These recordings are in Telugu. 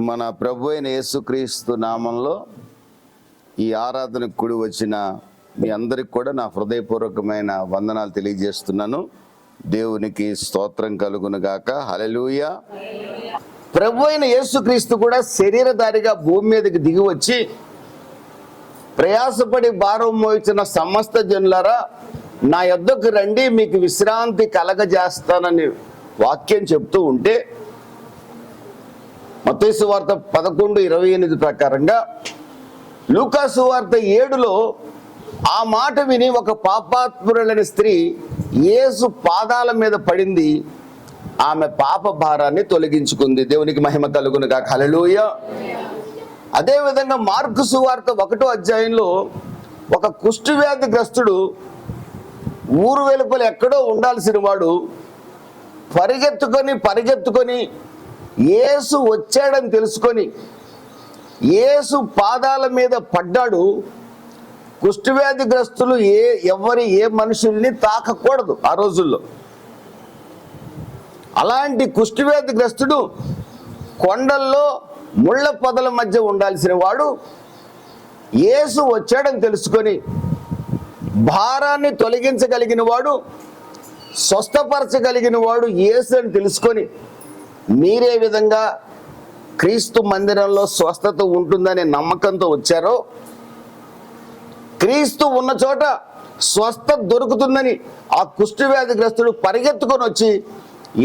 మన ప్రభు అయిన యేసుక్రీస్తు నామంలో ఈ ఆరాధనకు కూడి వచ్చిన మీ అందరికి కూడా నా హృదయపూర్వకమైన వందనాలు తెలియజేస్తున్నాను. దేవునికి స్తోత్రం కలుగును గాక. హల్లెలూయా. ప్రభు అయిన యేసుక్రీస్తు కూడా శరీరధారిగా భూమి మీదకి దిగి వచ్చి, ప్రయాసపడి భారం మోయించిన సమస్త జనులారా నా యొద్దకు రండి, మీకు విశ్రాంతి కలగజేస్తానని వాక్యం చెప్తూ ఉంటే, మత్తయి సువార్త 11:28 ప్రకారంగా లూకా సువార్త 7లో ఆ మాట విని ఒక పాపాత్మురాలైన స్త్రీ యేసు పాదాల మీద పడింది, ఆమె పాప భారాన్ని తొలగించుకుంది. దేవునికి మహిమ కలుగును గాక. హల్లెలూయా. అదేవిధంగా మార్కు సువార్త 1వ అధ్యాయంలో ఒక కుష్ఠవ్యాధిగ్రస్తుడు ఊరు వెలుపల ఎక్కడో ఉండాల్సిన వాడు పరిగెత్తుకొని యేసు వచ్చాడని తెలుసుకొని యేసు పాదాల మీద పడ్డాడు. కుష్ఠవ్యాధిగ్రస్తులు ఏ మనుషుల్ని తాకకూడదు ఆ రోజుల్లో. అలాంటి కుష్ఠవ్యాధిగ్రస్తుడు కొండల్లో ముళ్ళ పొదల మధ్య ఉండాల్సిన వాడు యేసు వచ్చాడని తెలుసుకొని భారాన్ని తొలగించగలిగిన వాడు, స్వస్థపరచగలిగిన వాడు యేసు అని తెలుసుకొని మీరే విధంగా క్రీస్తు మందిరంలో స్వస్థత ఉంటుందనే నమ్మకంతో వచ్చారో, క్రీస్తు ఉన్న చోట స్వస్థత దొరుకుతుందని ఆ కుష్ఠవ్యాధిగ్రస్తుడు పరిగెత్తుకొని వచ్చి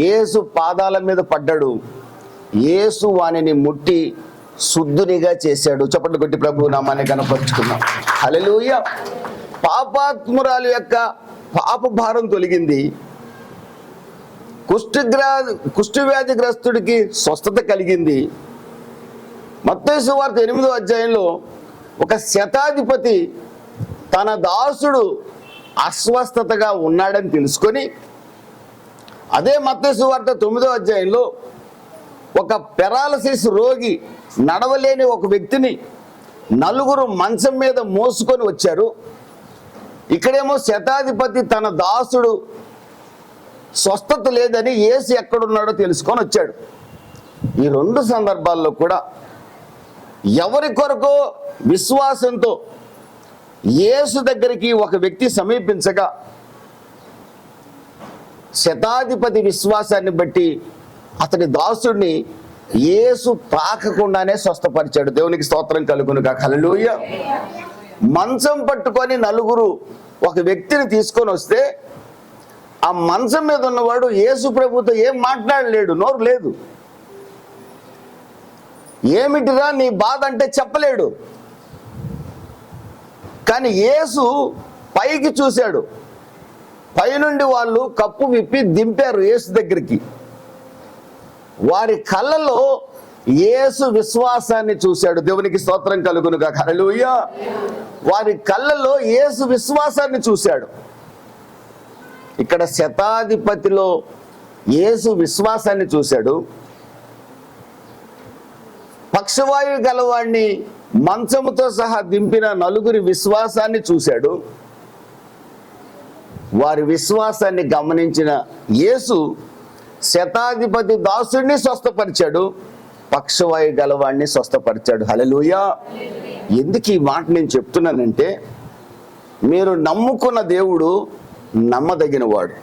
యేసు పాదాల మీద పడ్డాడు. యేసు వానిని ముట్టి శుద్ధునిగా చేశాడు. చప్పట్లు కొట్టి ప్రభు నామాన్ని కనపరుచుకున్నాం. హల్లెలూయా. పాపాత్మురాలు యొక్క పాప భారం తొలగింది. కుష్ఠవ్యాధిగ్రస్తుడికి స్వస్థత కలిగింది. మత్తయి సువార్త 8వ అధ్యాయంలో ఒక శతాధిపతి తన దాసుడు అస్వస్థతగా ఉన్నాడని తెలుసుకొని, అదే మత్తయి సువార్త 9వ అధ్యాయంలో ఒక పెరాలసిస్ రోగి, నడవలేని ఒక వ్యక్తిని నలుగురు మంచం మీద మోసుకొని వచ్చారు. ఇక్కడేమో శతాధిపతి తన దాసుడు స్వస్థత లేదని యేసు ఎక్కడున్నాడో తెలుసుకొని వచ్చాడు. ఈ 2 సందర్భాల్లో కూడా ఎవరి కొరకో విశ్వాసంతో యేసు దగ్గరికి ఒక వ్యక్తి సమీపించగా శతాధిపతి విశ్వాసాన్ని బట్టి అతని దాసుడిని యేసు తాకకుండానే స్వస్థపరిచాడు. దేవునికి స్తోత్రం కలుగును గాక. హల్లెలూయా. మంచం పట్టుకొని నలుగురు ఒక వ్యక్తిని తీసుకొని వస్తే ఆ మంచం మీద ఉన్నవాడు యేసు ప్రభుతో ఏం మాట్లాడలేడు, నోరు లేదు. ఏమిటిరా నీ బాధ అంటే చెప్పలేడు. కానీ యేసు పైకి చూశాడు. పైనుండి వాళ్ళు కప్పు విప్పి దింపారు యేసు దగ్గరికి. వారి కళ్ళలో యేసు విశ్వాసాన్ని చూశాడు. దేవునికి స్తోత్రం కలుగును గాక. హల్లెలూయా. వారి కళ్ళలో యేసు విశ్వాసాన్ని చూశాడు. ఇక్కడ శతాధిపతిలో యేసు విశ్వాసాన్ని చూశాడు. పక్షవాయువు గలవాడిని మంచముతో సహా దింపిన నలుగురి విశ్వాసాన్ని చూశాడు. వారి విశ్వాసాన్ని గమనించిన యేసు శతాధిపతి దాసుడిని స్వస్థపరిచాడు, పక్షవాయువు గలవాడిని స్వస్థపరిచాడు. హల్లెలూయా. ఎందుకు ఈ మాట నేను చెప్తున్నానంటే, మీరు నమ్ముకున్న దేవుడు నమ్మదగిన వాడు.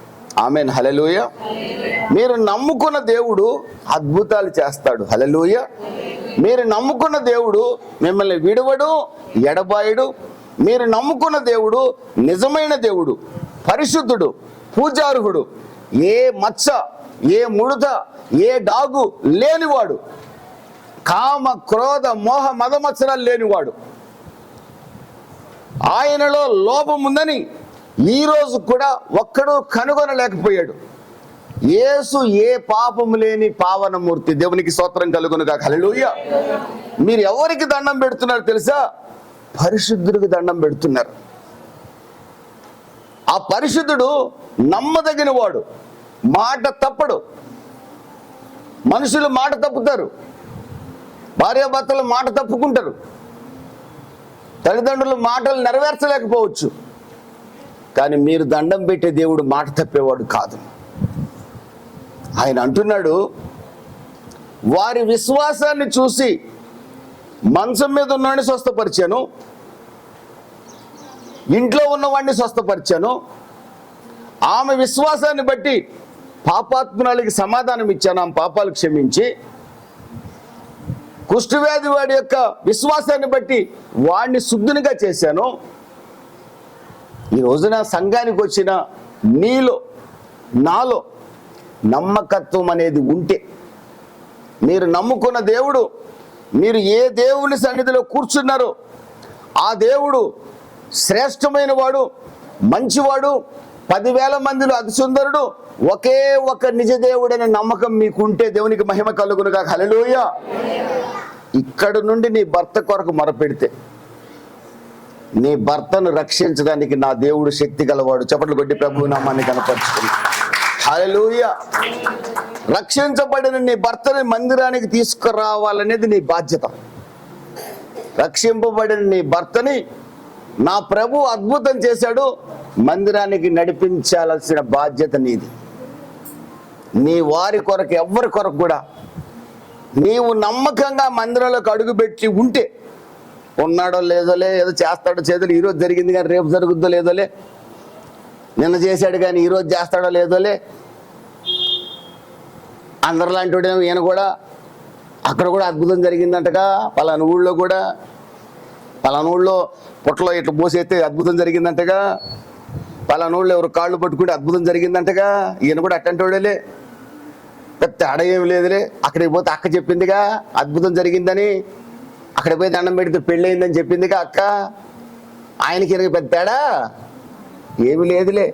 ఆమేన్. హల్లెలూయా. మీరు నమ్ముకున్న దేవుడు అద్భుతాలు చేస్తాడు. హల్లెలూయా. మీరు నమ్ముకున్న దేవుడు మిమ్మల్ని విడవడు, ఎడబాయడు. మీరు నమ్ముకున్న దేవుడు నిజమైన దేవుడు, పరిశుద్ధుడు, పూజార్హుడు, ఏ మచ్చ, ఏ ముడత, ఏ డాగు లేనివాడు, కామ క్రోధ మోహ మదమత్సరాలు లేనివాడు. ఆయనలో లోపం ఉందని ఈరోజు కూడా ఒక్కడూ కనుగొనలేకపోయాడు. యేసు ఏ పాపము లేని పావనమూర్తి. దేవునికి స్తోత్రం కలుగును గాక. హల్లెలూయా. మీరు ఎవరికి దండం పెడుతున్నారు తెలుసా? పరిశుద్ధుడికి దండం పెడుతున్నారు. ఆ పరిశుద్ధుడు నమ్మదగిన వాడు, మాట తప్పడు. మనుషులు మాట తప్పుతారు, భార్యాభర్తలు మాట తప్పుకుంటారు, తల్లిదండ్రులు మాటలు నెరవేర్చలేకపోవచ్చు. కానీ మీరు దండం పెట్టే దేవుడు మాట తప్పేవాడు కాదు. ఆయన అంటున్నాడు, వారి విశ్వాసాన్ని చూసి మంచం మీద ఉన్నవాడిని స్వస్థపరిచాను, ఇంట్లో ఉన్నవాడిని స్వస్థపరిచాను. ఆమె విశ్వాసాన్ని బట్టి పాపాత్మురాలికి సమాధానం ఇచ్చాను, ఆమె పాపాలు క్షమించి. కుష్ఠవ్యాధి వాడి యొక్క విశ్వాసాన్ని బట్టి వాడిని శుద్ధునిగా చేశాను. ఈ రోజున సంఘానికి వచ్చిన నీలో నాలో నమ్మకత్వం అనేది ఉంటే, మీరు నమ్ముకున్న దేవుడు, మీరు ఏ దేవుని సన్నిధిలో కూర్చున్నారో ఆ దేవుడు శ్రేష్టమైన వాడు, మంచివాడు, 10,000 మందిలో అతి సుందరుడు, ఒకే ఒక నిజ దేవుడైన నమ్మకం మీకుంటే దేవునికి మహిమ కలుగునుగా. హల్లెలూయా. ఇక్కడ నుండి నీ భర్త కొరకు మొరపెడితే నీ భర్తను రక్షించడానికి నా దేవుడు శక్తి గలవాడు. చప్పట్లు కొట్టి ప్రభువు నామాన్ని కనపరుచుకుని హల్లెలూయా. రక్షించబడిన నీ భర్తని మందిరానికి తీసుకురావాలనేది నీ బాధ్యత. రక్షింపబడిన నీ భర్తని నా ప్రభు అద్భుతం చేశాడు, మందిరానికి నడిపించాల్సిన బాధ్యత నీది. నీ వారి కొరకు, ఎవరి కొరకు కూడా నీవు నమ్మకంగా మందిరంలోకి అడుగుపెట్టి ఉంటే, ఉన్నాడో లేదోలే, ఏదో చేస్తాడో చేదోలే, ఈరోజు జరిగింది కానీ రేపు జరుగుద్దో లేదోలే, నిన్న చేశాడు కానీ ఈరోజు చేస్తాడో లేదోలే, అందరిలాంటి వాడేమో ఈయన కూడా అక్కడ కూడా అద్భుతం జరిగిందంటగా, పలానా ఊళ్ళో కూడా, పలానా ఊళ్ళో పుట్టలో ఇట్లా పోసేస్తే అద్భుతం జరిగిందంటగా, పలానా ఊళ్ళో ఎవరు కాళ్ళు పట్టుకుంటే అద్భుతం జరిగిందంటగా, ఈయన కూడా అట్టంటి వాడేలే, పెద్ద తేడా ఏమి లేదులే, అక్కడికి పోతే అక్క చెప్పిందిగా అద్భుతం జరిగిందని, అక్కడికి పోయి దండం పెడితే పెళ్ళయిందని చెప్పిందిగా అక్క, ఆయనకి ఈయనకి పెద్ద తేడా ఏమి లేదులే.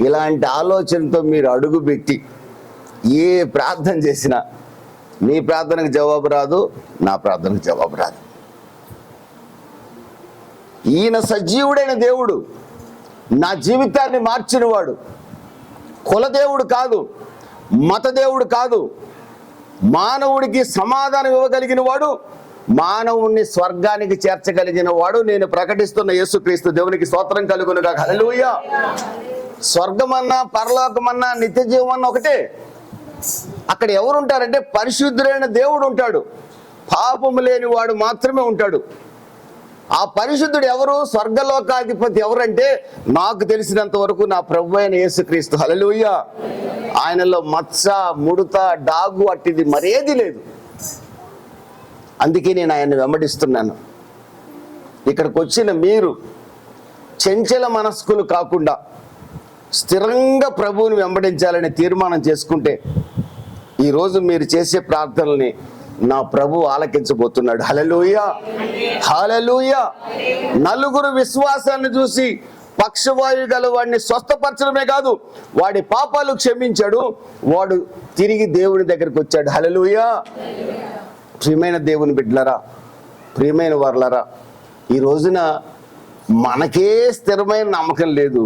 ఇలాంటి ఆలోచనతో మీరు అడుగు పెట్టి ఏ ప్రార్థన చేసినా నీ ప్రార్థనకు జవాబు రాదు, నా ప్రార్థనకు జవాబు రాదు. ఈయన సజీవుడైన దేవుడు, నా జీవితాన్ని మార్చినవాడు. కులదేవుడు కాదు, మత దేవుడు కాదు, మానవుడికి సమాధానం ఇవ్వగలిగిన వాడు, మానవుణ్ణి స్వర్గానికి చేర్చగలిగిన వాడు నేను ప్రకటిస్తున్న యేసుక్రీస్తు. దేవునికి స్తోత్రం కలుగునుగా. హల్లెలూయా. స్వర్గమన్నా పరలోకమన్నా నిత్య జీవమన్నా ఒకటే. అక్కడ ఎవరు ఉంటారంటే పరిశుద్ధుడైన దేవుడు ఉంటాడు, పాపము లేని వాడు మాత్రమే ఉంటాడు. ఆ పరిశుద్ధుడు ఎవరు? స్వర్గలోకాధిపతి ఎవరంటే నాకు తెలిసినంత వరకు నా ప్రభు అయిన యేసుక్రీస్తు. హల్లెలూయా. ఆయనలో మచ్చ, ముడత, డాగు అట్టిది మరేది లేదు. అందుకే నేను ఆయన్ని వెంబడిస్తున్నాను. ఇక్కడికి వచ్చిన మీరు చెంచల మనస్కులు కాకుండా స్థిరంగా ప్రభువుని వెంబడించాలని తీర్మానం చేసుకుంటే ఈరోజు మీరు చేసే ప్రార్థనల్ని నా ప్రభు ఆలకించబోతున్నాడు. హల్లెలూయా, హల్లెలూయా. నలుగురు విశ్వాసాన్ని చూసి పక్షవాయు గల వాడిని స్వస్థపరచడమే కాదు, వాడి పాపాలు క్షమించాడు, వాడు తిరిగి దేవుని దగ్గరికి వచ్చాడు. హల్లెలూయా. ప్రియమైన దేవుని బిడ్డలారా, ప్రియమైన వారలారా, ఈ రోజున మనకే స్థిరమైన నమ్మకం లేదు.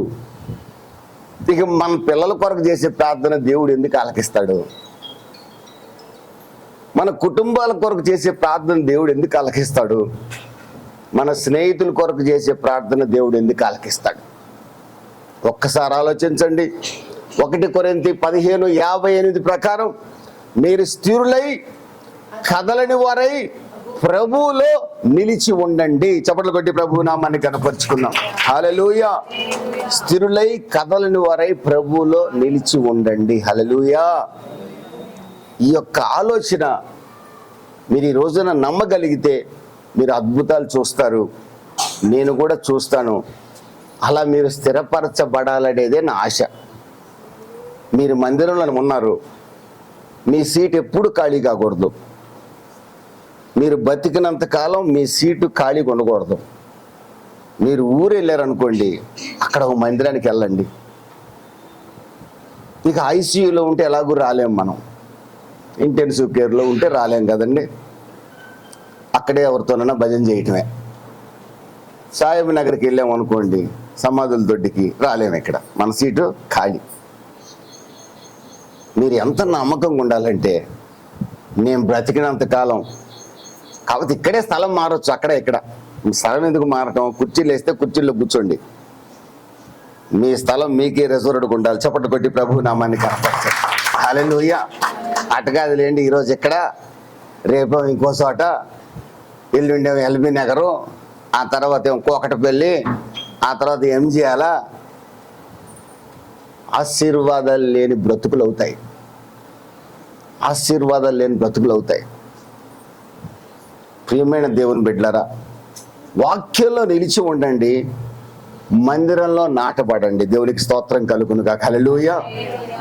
ఇక మన పిల్లల కొరకు చేసే ప్రార్థన దేవుడు ఎందుకు ఆలకిస్తాడు? మన కుటుంబాల కొరకు చేసే ప్రార్థన దేవుడు ఎందుకు ఆలకిస్తాడు? మన స్నేహితుల కొరకు చేసే ప్రార్థన దేవుడు ఎందుకు ఆలకిస్తాడు? ఒక్కసారి ఆలోచించండి. 1 కొరింథీ 15:58 ప్రకారం మీరు స్థిరులై కదలని వారై ప్రభువులో నిలిచి ఉండండి. చప్పట్లు కొట్టి ప్రభు నామాన్ని కనపరుచుకున్నాం. హల్లెలూయా. స్థిరులై కదలని వారై ప్రభువులో నిలిచి ఉండండి. హల్లెలూయా. ఈ యొక్క ఆలోచన మీరు ఈ రోజున నమ్మగలిగితే మీరు అద్భుతాలు చూస్తారు, నేను కూడా చూస్తాను. అలా మీరు స్థిరపరచబడాలనేదే నా ఆశ. మీరు మందిరంలో ఉన్నారు, మీ సీట్ ఎప్పుడు ఖాళీ కాకూడదు. మీరు బతికినంత కాలం మీ సీటు ఖాళీగా ఉండకూడదు. మీరు ఊరు వెళ్ళారనుకోండి, అక్కడ ఒక మందిరానికి వెళ్ళండి. ఇక ఐసీయూలో ఉంటే ఎలాగూ రాలేం, మనం ఇంటెన్సివ్ కేర్లో ఉంటే రాలేం కదండి. అక్కడే ఎవరితోనైనా భజన చేయటమే. సాహెబ్ నగర్కి వెళ్ళామనుకోండి, సమాధుల దొడ్డికి రాలేము, ఇక్కడ మన సీటు ఖాళీ. మీరు ఎంత నమ్మకంగా ఉండాలంటే, నేను బ్రతికినంత కాలం, కాబట్టి ఇక్కడే స్థలం మారచ్చు, అక్కడే ఇక్కడ. మీ స్థలం ఎందుకు మారటం? కుర్చీలు వేస్తే కుర్చీల్లో కూర్చోండి. మీ స్థలం మీకే రిజర్వ్డ్గా ఉండాలి. చప్పట్లు కొట్టి ప్రభు నామాన్ని కనపరచండి. హల్లెలూయా. అటు కాదులేండి, ఈరోజు ఇక్కడ, రేపు ఇంకో చోట, ఎల్లుండేమో ఎల్బీ నగరు, ఆ తర్వాత ఏమో కోకటపల్లి, ఆ తర్వాత ఎంజియాల. ఆశీర్వాదాలు లేని బ్రతుకులు అవుతాయి. ఆశీర్వాదాలు లేని బ్రతుకులు అవుతాయి. ప్రియమైన దేవుని బిడ్డలారా, వాక్యంలో నిలిచి ఉండండి, మందిరంలో నాటపడండి. దేవునికి స్తోత్రం కలుగునుగా. హల్లెలూయా.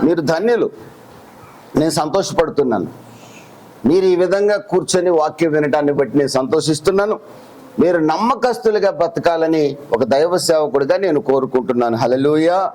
మీరు ధన్యులు. నేను సంతోషపడుతున్నాను. మీరు ఈ విధంగా కూర్చొని వాక్యం వినటాన్ని బట్టి నేను సంతోషిస్తున్నాను. మీరు నమ్మకస్తులుగా బ్రతకాలని ఒక దైవ సేవకుడిగా నేను కోరుకుంటున్నాను. హల్లెలూయా.